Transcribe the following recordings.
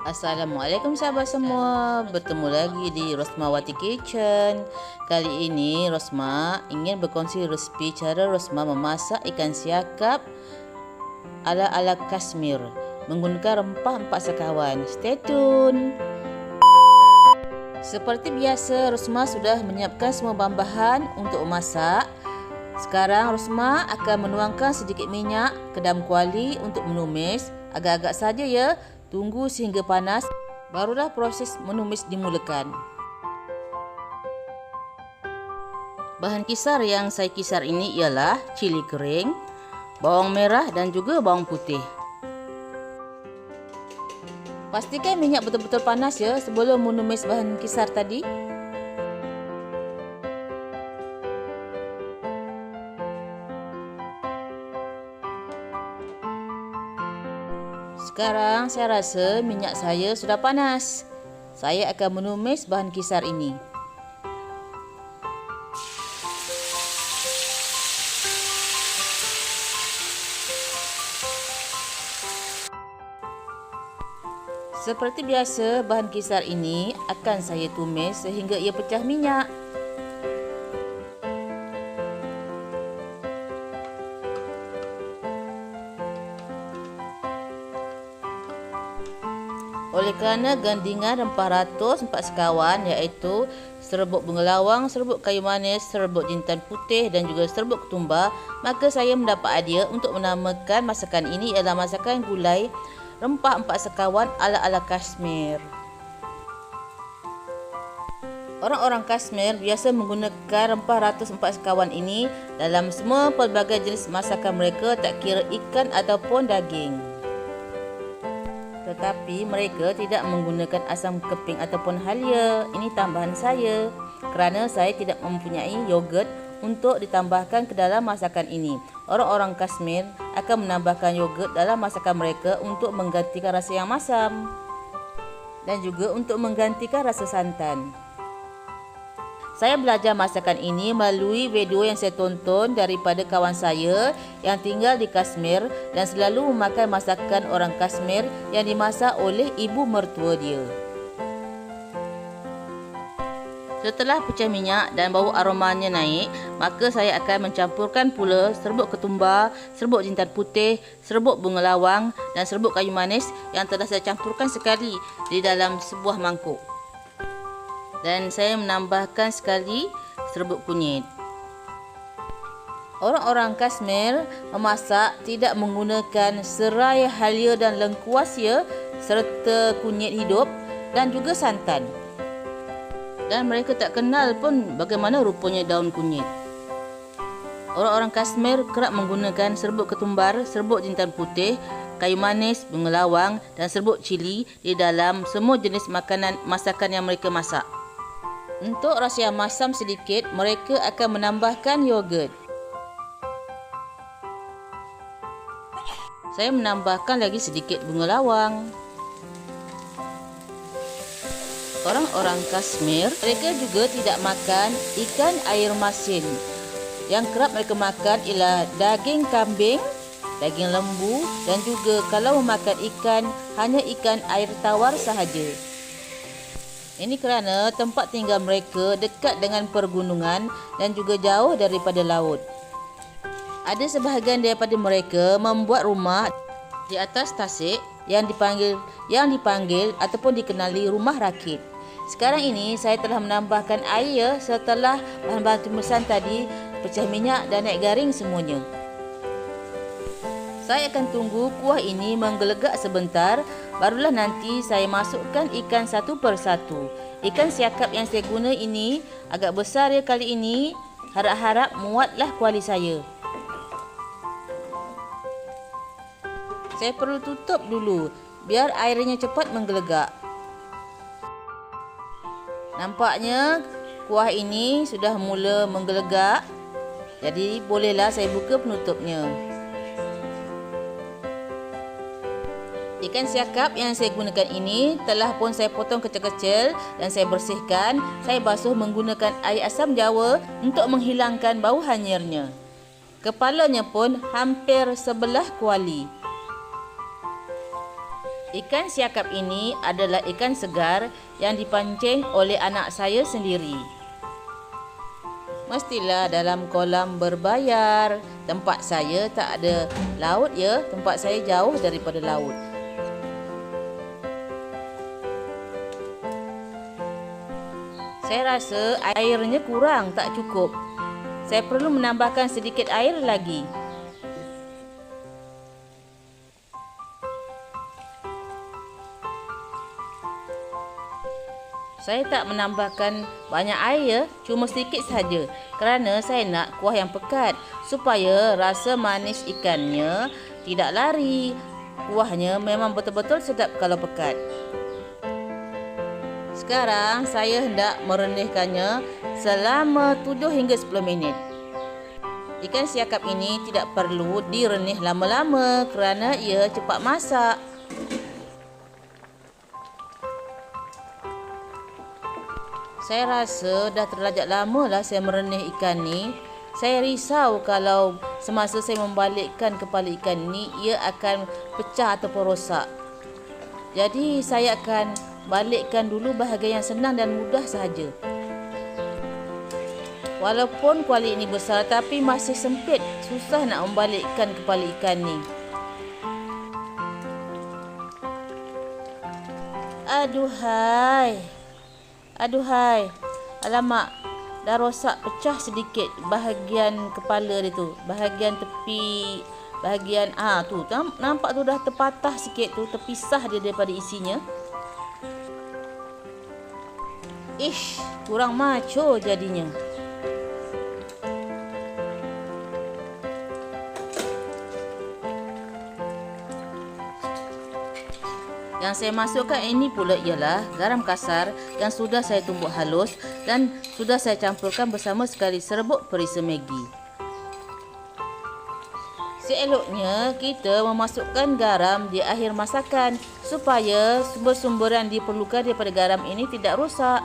Assalamualaikum sahabat semua, bertemu lagi di Rosmawati Kitchen. Kali ini Rosma ingin berkongsi resipi cara Rosma memasak ikan siakap ala-ala Kashmir menggunakan rempah 4 sekawan. Stay tune. Seperti biasa, Rosma sudah menyiapkan semua bahan-bahan untuk memasak. Sekarang Rosma akan menuangkan sedikit minyak ke dalam kuali untuk menumis. Agak-agak saja ya. Tunggu sehingga panas, barulah proses menumis dimulakan. Bahan kisar yang saya kisar ini ialah cili kering, bawang merah dan juga bawang putih. Pastikan minyak betul-betul panas ya sebelum menumis bahan kisar tadi. Sekarang saya rasa minyak saya sudah panas. Saya akan menumis bahan kisar ini. Seperti biasa, bahan kisar ini akan saya tumis sehingga ia pecah minyak. Oleh kerana gandingan rempah ratus 4 sekawan iaitu serbuk bunga lawang, serbuk kayu manis, serbuk jintan putih dan juga serbuk ketumbar, maka saya mendapat idea untuk menamakan masakan ini ialah masakan gulai rempah 4 sekawan ala-ala Kashmir. Orang-orang Kashmir biasa menggunakan rempah ratus 4 sekawan ini dalam semua pelbagai jenis masakan mereka, tak kira ikan ataupun daging. Tetapi mereka tidak menggunakan asam keping ataupun halia. Ini tambahan saya kerana saya tidak mempunyai yogurt untuk ditambahkan ke dalam masakan ini. Orang-orang Kashmir akan menambahkan yogurt dalam masakan mereka untuk menggantikan rasa yang masam dan juga untuk menggantikan rasa santan. Saya belajar masakan ini melalui video yang saya tonton daripada kawan saya yang tinggal di Kashmir dan selalu memakai masakan orang Kashmir yang dimasak oleh ibu mertua dia. Setelah pecah minyak dan bau aromanya naik, maka saya akan mencampurkan pula serbuk ketumbar, serbuk jintan putih, serbuk bunga lawang dan serbuk kayu manis yang telah saya campurkan sekali di dalam sebuah mangkuk. Dan saya menambahkan sekali serbuk kunyit. Orang-orang Kashmir memasak tidak menggunakan serai, halia dan lengkuas ya, serta kunyit hidup dan juga santan. Dan mereka tak kenal pun bagaimana rupanya daun kunyit. Orang-orang Kashmir kerap menggunakan serbuk ketumbar, serbuk jintan putih, kayu manis, bunga lawang dan serbuk cili di dalam semua jenis masakan yang mereka masak. Untuk rasa yang masam sedikit, mereka akan menambahkan yogurt. Saya menambahkan lagi sedikit bunga lawang. Orang-orang Kashmir, mereka juga tidak makan ikan air masin. Yang kerap mereka makan ialah daging kambing, daging lembu dan juga kalau memakan ikan, hanya ikan air tawar sahaja. Ini kerana tempat tinggal mereka dekat dengan pergunungan dan juga jauh daripada laut. Ada sebahagian daripada mereka membuat rumah di atas tasik yang dipanggil ataupun dikenali rumah rakit. Sekarang ini saya telah menambahkan air setelah bahan-bahan tumisan tadi pecah minyak dan naik garing semuanya. Saya akan tunggu kuah ini menggelegak sebentar, barulah nanti saya masukkan ikan satu persatu. Ikan siakap yang saya guna ini agak besar ya kali ini, harap-harap muatlah kuali saya. Saya perlu tutup dulu biar airnya cepat menggelegak. Nampaknya kuah ini sudah mula menggelegak, jadi bolehlah saya buka penutupnya. Ikan siakap yang saya gunakan ini telah pun saya potong kecil-kecil dan saya bersihkan. Saya basuh menggunakan air asam jawa untuk menghilangkan bau hanyirnya. Kepalanya pun hampir sebelah kuali. Ikan siakap ini adalah ikan segar yang dipancing oleh anak saya sendiri. Mestilah dalam kolam berbayar. Tempat saya tak ada laut ya, tempat saya jauh daripada laut. Saya rasa airnya kurang, tak cukup. Saya perlu menambahkan sedikit air lagi. Saya tak menambahkan banyak air, cuma sedikit saja kerana saya nak kuah yang pekat supaya rasa manis ikannya tidak lari. Kuahnya memang betul-betul sedap kalau pekat. Sekarang saya hendak merenihkannya selama 7 hingga 10 minit. Ikan siakap ini tidak perlu direnih lama-lama kerana ia cepat masak. Saya rasa dah terlajak lamalah saya merenih ikan ni. Saya risau kalau semasa saya membalikkan kepala ikan ni, ia akan pecah ataupun rosak. Jadi saya akan balikkan dulu bahagian yang senang dan mudah sahaja. Walaupun kuali ini besar tapi masih sempit. Susah nak membalikkan kepala ikan ni. Aduhai. Alamak, dah rosak, pecah sedikit bahagian kepala dia tu. Bahagian tepi, bahagian tu nampak tu dah terpatah sikit tu, terpisah dia daripada isinya. Ish, kurang macho jadinya. Yang saya masukkan ini pula ialah garam kasar yang sudah saya tumbuk halus dan sudah saya campurkan bersama sekali serbuk perisa Maggi. Seeloknya kita memasukkan garam di akhir masakan supaya sumber-sumber yang diperlukan daripada garam ini tidak rosak.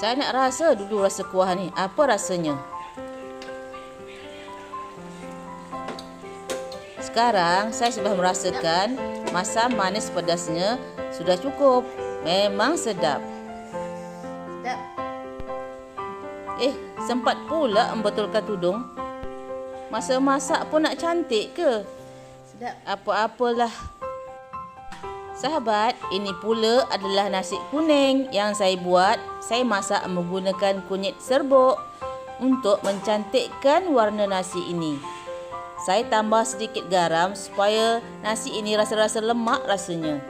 Saya nak rasa dulu rasa kuah ni. Apa rasanya? Sekarang saya sudah merasakan masam manis pedasnya sudah cukup. Memang sedap. Sempat pula membetulkan tudung. Masa masak pun nak cantik ke? Sedap. Apa-apalah. Sahabat, ini pula adalah nasi kuning yang saya buat. Saya masak menggunakan kunyit serbuk untuk mencantikkan warna nasi ini. Saya tambah sedikit garam supaya nasi ini rasa-rasa lemak rasanya.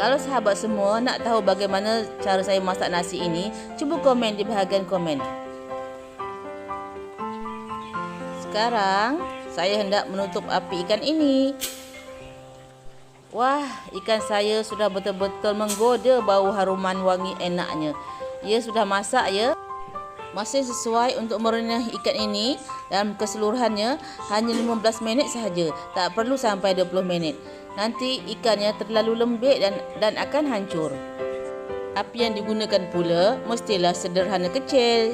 Kalau sahabat semua nak tahu bagaimana cara saya masak nasi ini, cuba komen di bahagian komen. Sekarang, saya hendak menutup api ikan ini. Wah, ikan saya sudah betul-betul menggoda bau haruman wangi enaknya. Ia sudah masak ya. Masih sesuai untuk merenyah ikan ini dalam keseluruhannya hanya 15 minit sahaja. Tak perlu sampai 20 minit. Nanti ikannya terlalu lembik dan akan hancur. Api yang digunakan pula mestilah sederhana kecil.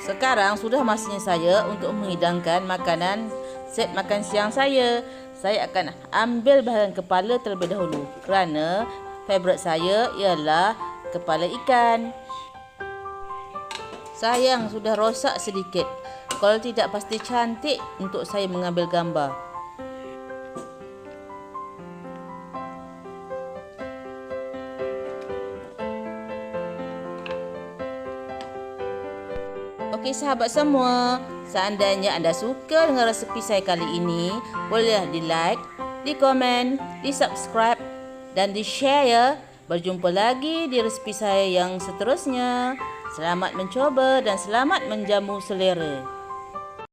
Sekarang sudah masanya saya untuk menghidangkan makanan set makan siang saya. Saya akan ambil bahagian kepala terlebih dahulu kerana favorit saya ialah kepala ikan. Sayang sudah rosak sedikit. Kalau tidak pasti cantik untuk saya mengambil gambar. Okey sahabat semua, seandainya anda suka dengan resepi saya kali ini, bolehlah di like, di komen, di subscribe dan di share ya. Berjumpa lagi di resepi saya yang seterusnya. Selamat mencoba dan selamat menjamu selera.